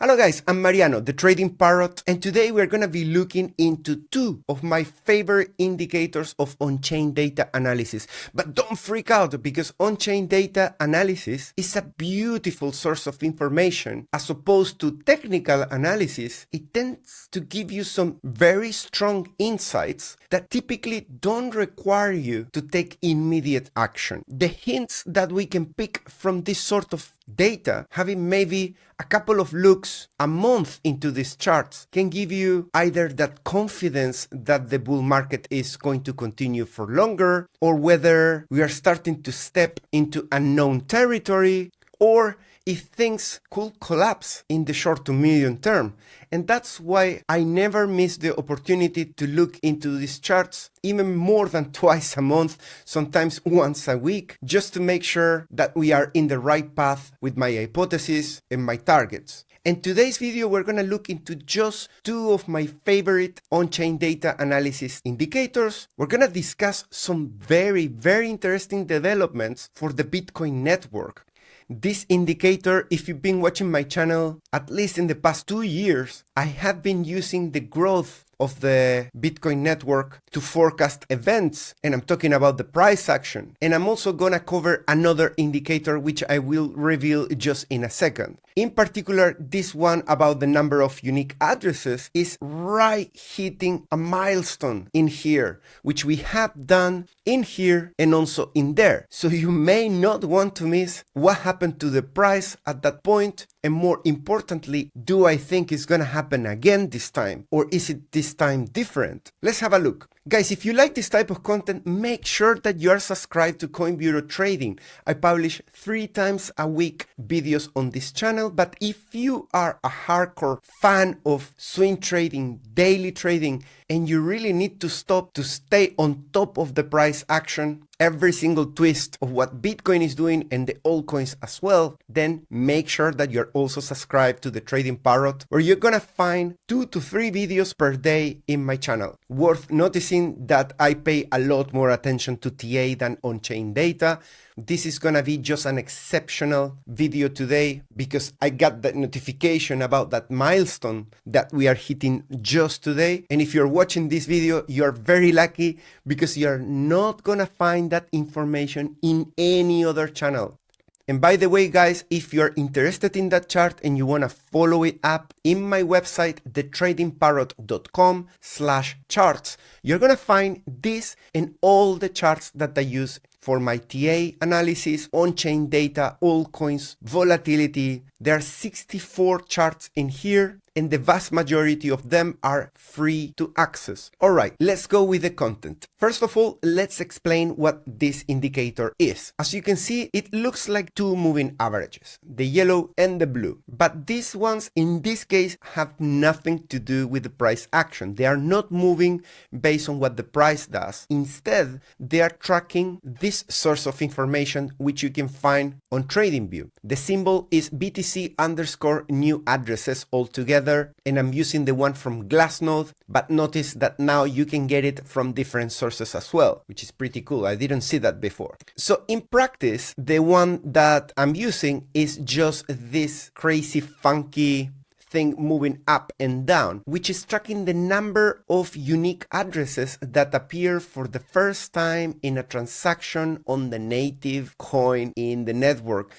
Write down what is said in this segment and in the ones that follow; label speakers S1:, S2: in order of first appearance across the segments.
S1: Hello guys, I'm Mariano, the Trading Parrot, and today we're going to be looking into two of my favorite indicators of on-chain data analysis. But don't freak out, because on-chain data analysis is a beautiful source of information. As opposed to technical analysis, it tends to give you some very strong insights that typically don't require you to take immediate action. The hints that we can pick from this sort of data, having maybe a couple of looks a month into these charts, can give you either that confidence that the bull market is going to continue for longer, or whether we are starting to step into unknown territory, or if things could collapse in the short to medium term. And that's why I never miss the opportunity to look into these charts even more than twice a month, sometimes once a week, just to make sure that we are in the right path with my hypothesis and my targets. In today's video, we're going to look into just two of my favorite on-chain data analysis indicators. We're going to discuss some very interesting developments for the Bitcoin network. This indicator, if you've been watching my channel, at least in the past 2 years, I have been using the growth of the Bitcoin network to forecast events, and I'm talking about the price action. And I'm also gonna cover another indicator which I will reveal just in a second. In particular, this one about the number of unique addresses is right hitting a milestone in here, which we have done in here and also in there. So you may not want to miss what happened to the price at that point, and more importantly, do I think it's gonna happen again this time, or is it this time different? Let's have a look. Guys, if you like this type of content, make sure that you are subscribed to Coin Bureau Trading. I publish 3 times a week videos on this channel, but if you are a hardcore fan of swing trading, daily trading, and you really need to stop to stay on top of the price action, every single twist of what Bitcoin is doing and the altcoins as well, then make sure that you're also subscribed to the Trading Parrot, where you're gonna find 2 to 3 videos per day in my channel. Worth noticing that I pay a lot more attention to TA than on-chain data. This is gonna be just an exceptional video today because I got that notification about that milestone that we are hitting just today. And if you're watching this video, you're very lucky because you're not gonna find that information in any other channel. And by the way, guys, if you're interested in that chart and you want to follow it up in my website, thetradingparrot.com/charts, you're going to find this and all the charts that I use for my TA analysis, on-chain data, altcoins, volatility. There are 64 charts in here, and the vast majority of them are free to access. All right, let's go with the content. First of all, let's explain what this indicator is. As you can see, it looks like 2 moving averages, the yellow and the blue. But these ones, in this case, have nothing to do with the price action. They are not moving based on what the price does. Instead, they are tracking this source of information, which you can find on TradingView. The symbol is BTC_new addresses altogether, and I'm using the one from Glassnode, but notice that now you can get it from different sources as well, which is pretty cool. I didn't see that before. So in practice, the one that I'm using is just this crazy funky thing moving up and down, which is tracking the number of unique addresses that appear for the first time in a transaction on the native coin in the network.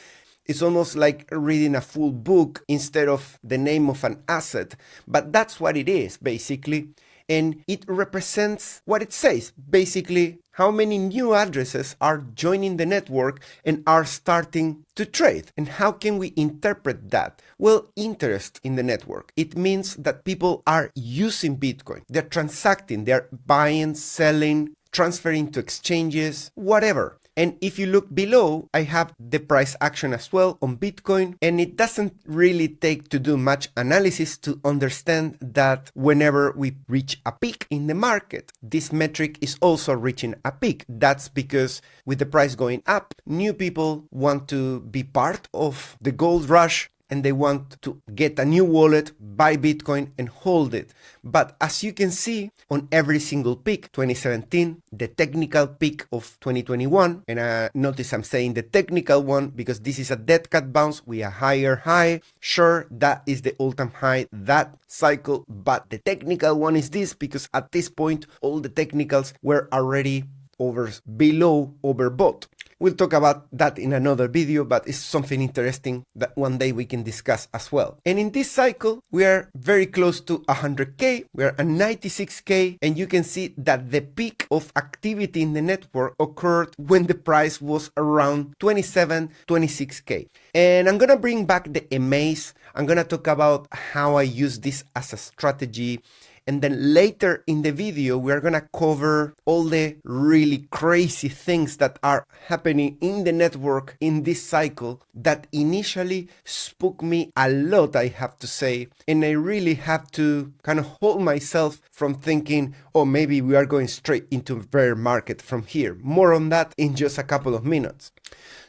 S1: It's almost like reading a full book instead of the name of an asset, but that's what it is basically. And it represents what it says, basically how many new addresses are joining the network and are starting to trade. And how can we interpret that? Well, interest in the network. It means that people are using Bitcoin. They're transacting, they're buying, selling, transferring to exchanges, whatever. And if you look below, I have the price action as well on Bitcoin, and it doesn't really take to do much analysis to understand that whenever we reach a peak in the market, this metric is also reaching a peak. That's because with the price going up, new people want to be part of the gold rush, and they want to get a new wallet, buy Bitcoin and hold it. But as you can see on every single peak, 2017, the technical peak of 2021, and notice I'm saying the technical one because this is a dead cat bounce with a higher high. Sure, that is the all-time high that cycle, but the technical one is this because at this point all the technicals were already below overbought. We'll talk about that in another video, but it's something interesting that one day we can discuss as well. And in this cycle, we are very close to 100K. We are at 96K, and you can see that the peak of activity in the network occurred when the price was around 27, 26K. And I'm gonna bring back the EMAs. I'm gonna talk about how I use this as a strategy. And then later in the video, we're gonna cover all the really crazy things that are happening in the network in this cycle that initially spooked me a lot, I have to say. And I really have to kind of hold myself from thinking, oh, maybe we are going straight into a bear market from here. More on that in just a couple of minutes.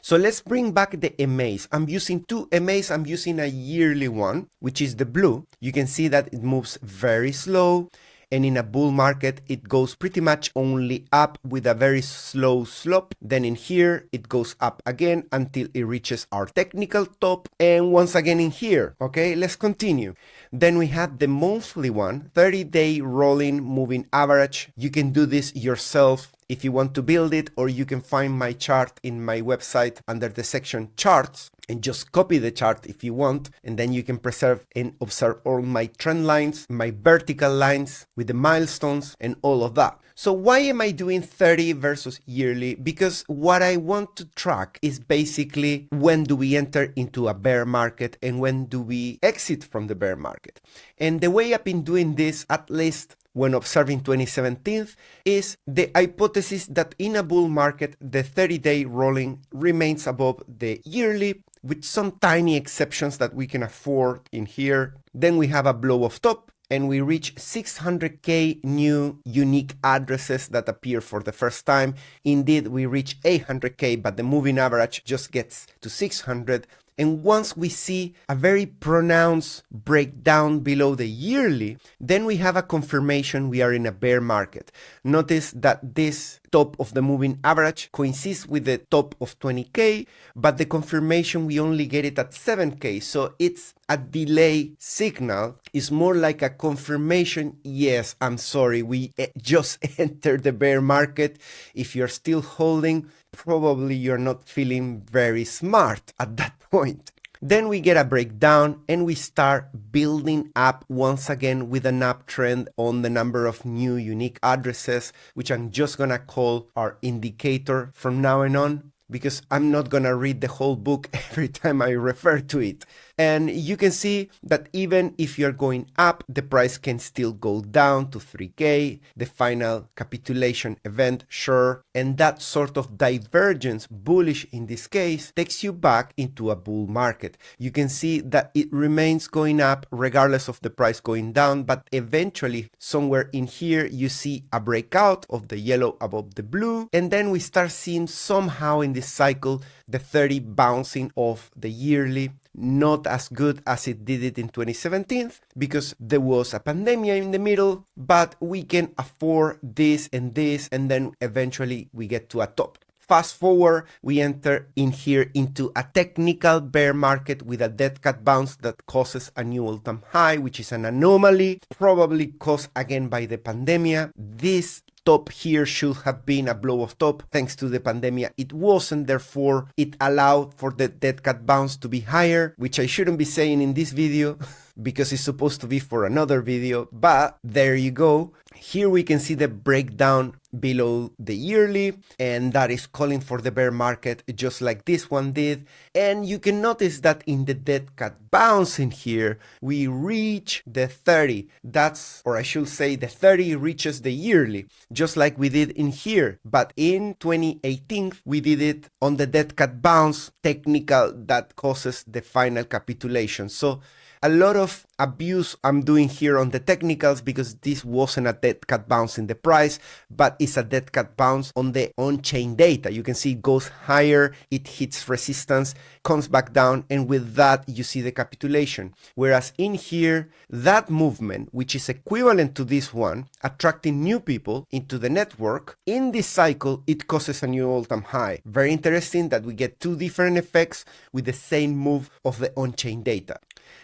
S1: So let's bring back the EMAs. I'm using two EMAs. I'm using a yearly one, which is the blue. You can see that it moves very slow. And in a bull market, it goes pretty much only up with a very slow slope. Then in here, it goes up again until it reaches our technical top. And once again in here, okay, let's continue. Then we have the monthly one, 30-day rolling moving average. You can do this yourself if you want to build it, or you can find my chart in my website under the section charts and just copy the chart if you want. And then you can preserve and observe all my trend lines, my vertical lines with the milestones and all of that. So why am I doing 30 versus yearly? Because what I want to track is basically when do we enter into a bear market and when do we exit from the bear market. And the way I've been doing this, at least when observing 2017, is the hypothesis that in a bull market, the 30-day rolling remains above the yearly, with some tiny exceptions that we can afford in here. Then we have a blow off top, and we reach 600K new unique addresses that appear for the first time. Indeed, we reach 800K, but the moving average just gets to 600. And once we see a very pronounced breakdown below the yearly, then we have a confirmation we are in a bear market. Notice that this top of the moving average coincides with the top of 20K, but the confirmation we only get it at 7K. So it's a delay signal. It's more like a confirmation. Yes, I'm sorry, we just entered the bear market. If you're still holding, probably you're not feeling very smart at that point. Then we get a breakdown and we start building up once again with an uptrend on the number of new unique addresses, which I'm just gonna call our indicator from now on, because I'm not gonna read the whole book every time I refer to it. And you can see that even if you're going up, the price can still go down to 3K, the final capitulation event, sure. And that sort of divergence, bullish in this case, takes you back into a bull market. You can see that it remains going up regardless of the price going down, but eventually somewhere in here, you see a breakout of the yellow above the blue. And then we start seeing somehow in this cycle, the 30 bouncing off the yearly. Not as good as it did it in 2017 because there was a pandemic in the middle, but we can afford this, and then eventually we get to a top. Fast forward, we enter in here into a technical bear market with a dead cat bounce that causes a new all-time high, which is an anomaly, probably caused again by the pandemic. This top here should have been a blow off top. Thanks to the pandemic, it wasn't. Therefore, it allowed for the dead cat bounce to be higher, which I shouldn't be saying in this video because it's supposed to be for another video. But there you go. Here we can see the breakdown below the yearly, and that is calling for the bear market just like this one did. And you can notice that in the dead cat bounce in here, we reach the 30. That's, or I should say the 30 reaches the yearly, just like we did in here. But in 2018, we did it on the dead cat bounce technical that causes the final capitulation. So A lot of abuse I'm doing here on the technicals because this wasn't a dead cat bounce in the price, but it's a dead cat bounce on the on-chain data. You can see it goes higher, it hits resistance, comes back down, and with that you see the capitulation. Whereas in here, that movement, which is equivalent to this one, attracting new people into the network, in this cycle it causes a new all-time high. Very interesting that we get two different effects with the same move of the on-chain data.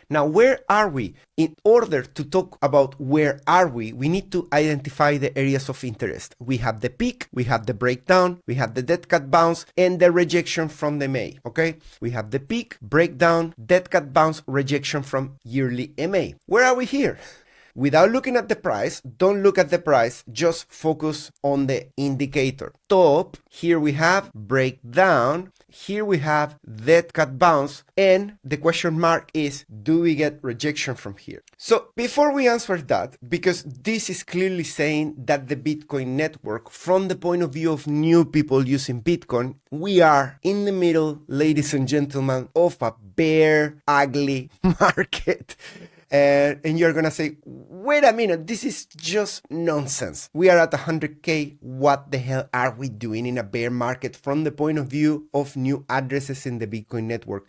S1: Now, where are we? In order to talk about where are we need to identify the areas of interest. We have the peak, we have the breakdown, we have the dead cat bounce, and the rejection from the MA, okay? We have the peak, breakdown, dead cat bounce, rejection from yearly MA. Where are we here? Without looking at the price, don't look at the price, just focus on the indicator. Top, here we have breakdown, here we have dead cat bounce, and the question mark is, do we get rejection from here? So before we answer that, because this is clearly saying that the Bitcoin network, from the point of view of new people using Bitcoin, we are in the middle, ladies and gentlemen, of a bear, ugly market. And you're gonna say, wait a minute, this is just nonsense. We are at 100K. What the hell are we doing in a bear market from the point of view of new addresses in the Bitcoin network?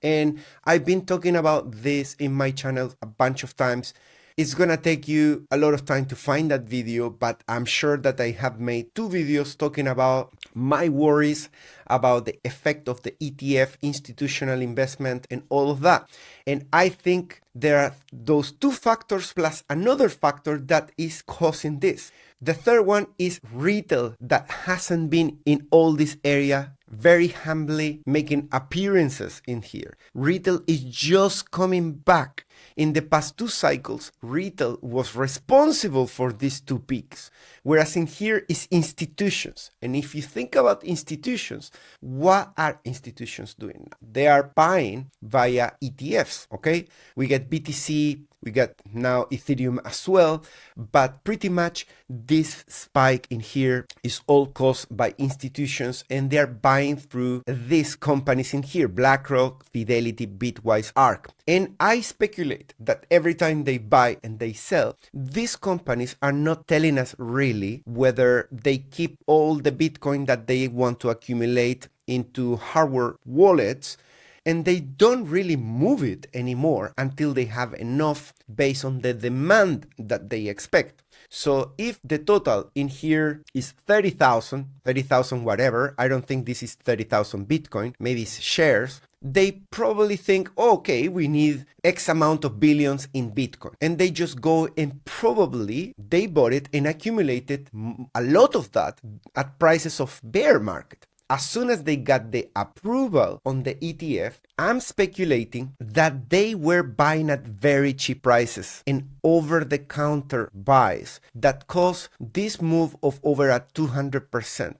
S1: And I've been talking about this in my channel a bunch of times. It's gonna take you a lot of time to find that video, but I'm sure that I have made 2 videos talking about my worries about the effect of the ETF, institutional investment, and all of that. And I think there are those 2 factors plus another factor that is causing this. The third one is retail that hasn't been in all this area, very humbly making appearances in here. Retail is just coming back. In the past 2 cycles, retail was responsible for these 2 peaks, whereas in here is institutions. And if you think about institutions, what are institutions doing now? They are buying via ETFs, okay? We get BTC, we got now Ethereum as well, but pretty much this spike in here is all caused by institutions, and they're buying through these companies in here, BlackRock, Fidelity, Bitwise, ARK. And I speculate that every time they buy and they sell, these companies are not telling us really whether they keep all the Bitcoin that they want to accumulate into hardware wallets, and they don't really move it anymore until they have enough based on the demand that they expect. So if the total in here is 30,000 whatever, I don't think this is 30,000 Bitcoin, maybe it's shares, they probably think, okay, we need X amount of billions in Bitcoin. And they just go and probably they bought it and accumulated a lot of that at prices of bear market. As soon as they got the approval on the ETF, I'm speculating that they were buying at very cheap prices and over-the-counter buys that caused this move of over at 200%.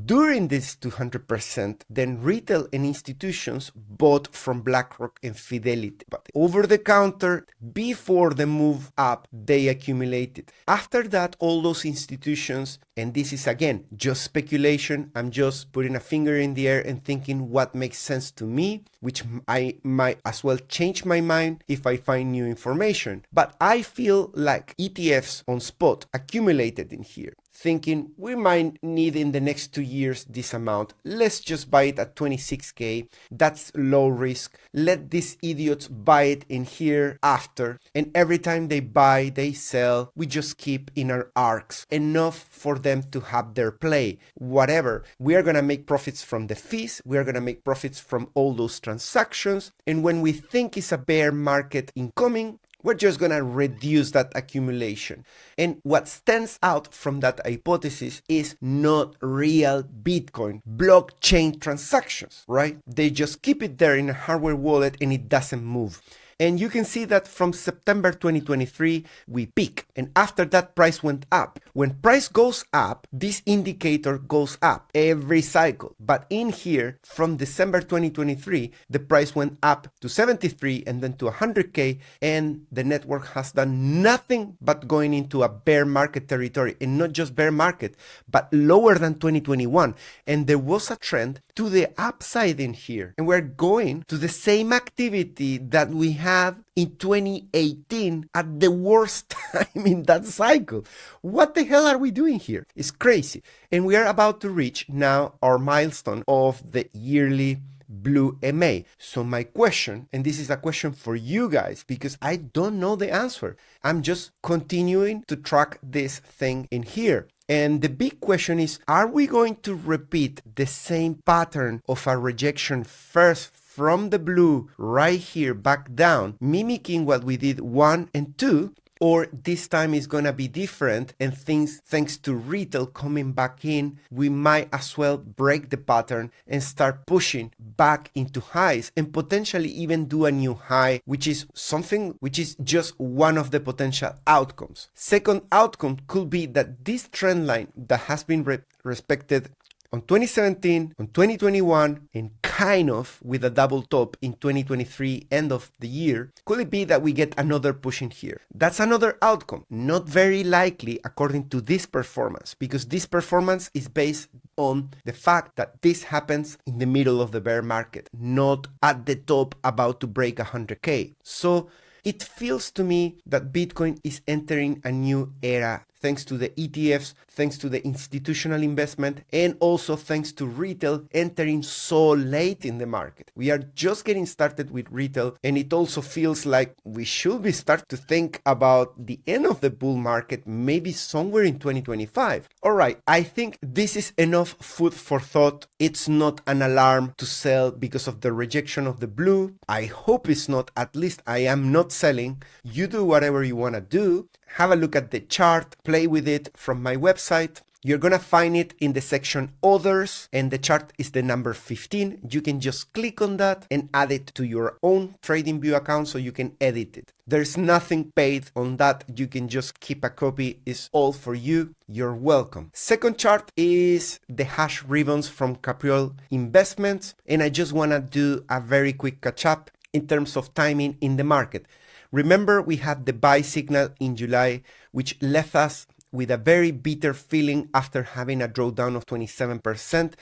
S1: During this 200%, then retail and institutions bought from BlackRock and Fidelity. But over-the-counter, before the move up, they accumulated. After that, all those institutions, and this is again just speculation, I'm just putting a finger in the air and thinking what makes sense to me, which I might as well change my mind if I find new information. But I feel like ETFs on spot accumulated in here, thinking we might need in the next 2 years this amount. Let's just buy it at 26K. That's low risk. Let these idiots buy it in here after. And every time they buy, they sell. We just keep in our arcs. Enough for them to have their play. Whatever. We are going to make profits from the fees. We are going to make profits from all those transactions. And when we think it's a bear market incoming, we're just going to reduce that accumulation. And what stands out from that hypothesis is not real Bitcoin blockchain transactions, right? They just keep it there in a hardware wallet and it doesn't move. And you can see that from September 2023, we peak. And after that, price went up. When price goes up, this indicator goes up every cycle. But in here, from December 2023, the price went up to 73 and then to 100K. And the network has done nothing but going into a bear market territory. And not just bear market, but lower than 2021. And there was a trend to the upside in here. And we're going to the same activity that we had have in 2018 at the worst time in that cycle. What the hell are we doing here? It's crazy. And we are about to reach now our milestone of the yearly blue MA. So my question, and this is a question for you guys because I don't know the answer. I'm just continuing to track this thing in here. And the big question is, are we going to repeat the same pattern of a rejection first from the blue right here back down, mimicking what we did 1 and 2? Or this time is going to be different, and things, thanks to retail coming back in, we might as well break the pattern and start pushing back into highs and potentially even do a new high, which is something which is just one of the potential outcomes. Second outcome could be that this trend line that has been respected on 2017, on 2021, and kind of with a double top in 2023, end of the year, could it be that we get another push in here? That's another outcome. Not very likely according to this performance, because this performance is based on the fact that this happens in the middle of the bear market, not at the top about to break 100K. So it feels to me that Bitcoin is entering a new era thanks to the ETFs, thanks to the institutional investment, and also thanks to retail entering so late in the market. We are just getting started with retail, and it also feels like we should be starting to think about the end of the bull market, maybe somewhere in 2025. All right, I think this is enough food for thought. It's not an alarm to sell because of the rejection of the blue. I hope it's not. At least I am not selling. You do whatever you want to do. Have a look at the chart, play with it from my website. You're going to find it in the section Others, and the chart is the number 15. You can just click on that and add it to your own TradingView account so you can edit it. There's nothing paid on that. You can just keep a copy. It's all for you. You're welcome. Second chart is the hash ribbons from Capriol Investments, and I just want to do a very quick catch up in terms of timing in the market. Remember, we had the buy signal in July, which left us with a very bitter feeling after having a drawdown of 27%.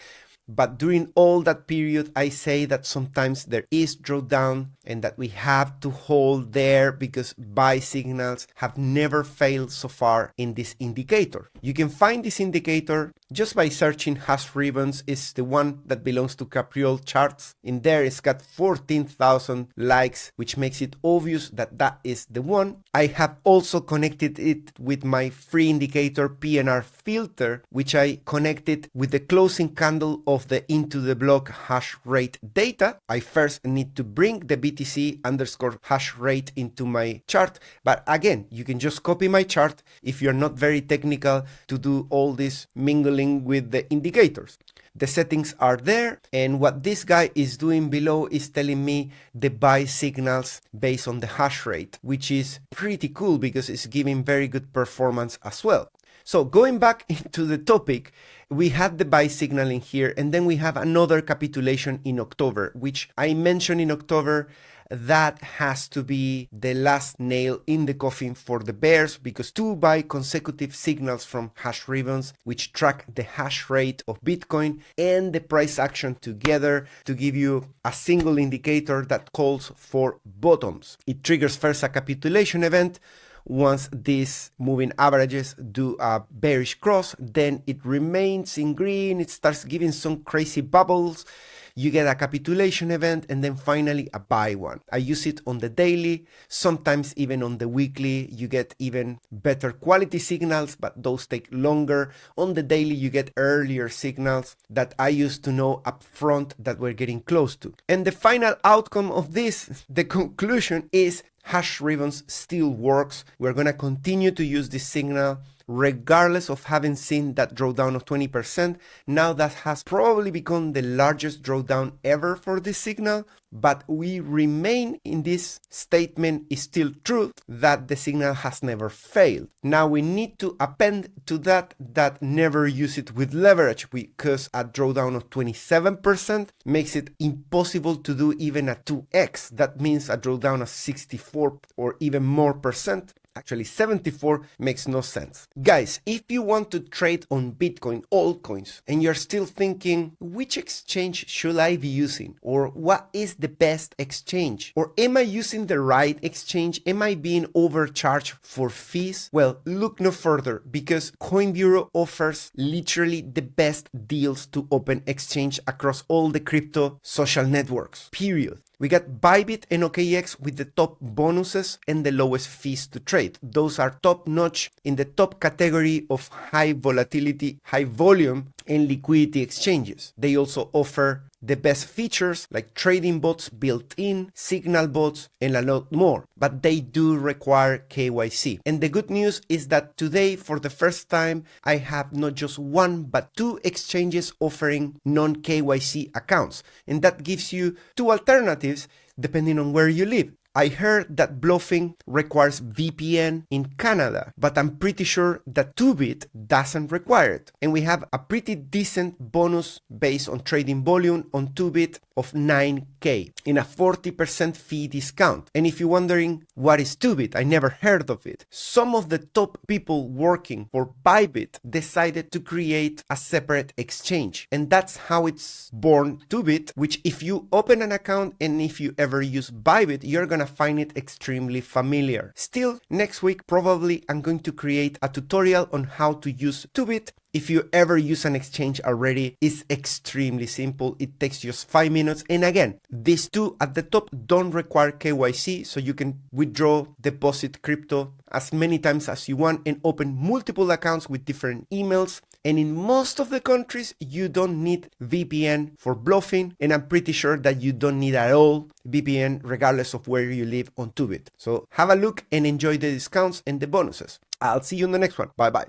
S1: But during all that period, I say that sometimes there is drawdown and that we have to hold there because buy signals have never failed so far in this indicator. You can find this indicator just by searching hash ribbons. It's the one that belongs to Capriol charts. In there, it's got 14,000 likes, which makes it obvious that that is the one. I have also connected it with my free indicator PNR filter, which I connected with the closing candle of the into the block hash rate data. I first need to bring the BTC underscore hash rate into my chart. But again, you can just copy my chart if you're not very technical to do all this mingling with the indicators. The settings are there, and what this guy is doing below is telling me the buy signals based on the hash rate, which is pretty cool because it's giving very good performance as well. So going back into the topic, we had the buy signal in here, and then we have another capitulation in October, which I mentioned in October. That has to be the last nail in the coffin for the bears, because 2 buy consecutive signals from hash ribbons, which track the hash rate of Bitcoin and the price action together to give you a single indicator that calls for bottoms. It triggers first a capitulation event. Once these moving averages do a bearish cross, then it remains in green. It starts giving some crazy bubbles. You get a capitulation event, and then finally a buy one. I use it on the daily, sometimes even on the weekly. You get even better quality signals, but those take longer. On the daily, you get earlier signals that I used to know up front that we're getting close to. And the final outcome of this, the conclusion is hash ribbons still works. We're going to continue to use this signal regardless of having seen that drawdown of 20%. Now that has probably become the largest drawdown ever for this signal, but we remain in this statement is still true that the signal has never failed. Now we need to append to that never use it with leverage, because a drawdown of 27% makes it impossible to do even a 2x. That means a drawdown of 64 or even more percent. Actually, 74 makes no sense. Guys, if you want to trade on Bitcoin altcoins and you're still thinking, which exchange should I be using? Or what is the best exchange? Or am I using the right exchange? Am I being overcharged for fees? Well, look no further, because CoinBureau offers literally the best deals to open exchange across all the crypto social networks, period. We got Bybit and OKX with the top bonuses and the lowest fees to trade. Those are top notch in the top category of high volatility, high volume, and liquidity exchanges. They also offer the best features like trading bots built in, signal bots, and a lot more. But they do require KYC. And the good news is that today, for the first time, I have not just one, but two exchanges offering non-KYC accounts. And that gives you two alternatives depending on where you live. I heard that bluffing requires VPN in Canada, but I'm pretty sure that 2bit doesn't require it. And we have a pretty decent bonus based on trading volume on 2bit of 9K in a 40% fee discount. And if you're wondering what is 2bit, I never heard of it. Some of the top people working for Bybit decided to create a separate exchange. And that's how it's born 2bit, which if you open an account and if you ever use Bybit, you're gonna find it extremely familiar. Still, next week, probably I'm going to create a tutorial on how to use 2bit. If you ever use an exchange already, it's extremely simple. It takes just 5 minutes. And again, these two at the top don't require KYC, so you can withdraw, deposit crypto as many times as you want and open multiple accounts with different emails. And in most of the countries, you don't need VPN for bluffing. And I'm pretty sure that you don't need at all VPN regardless of where you live on 2bit. So have a look and enjoy the discounts and the bonuses. I'll see you in the next one. Bye bye.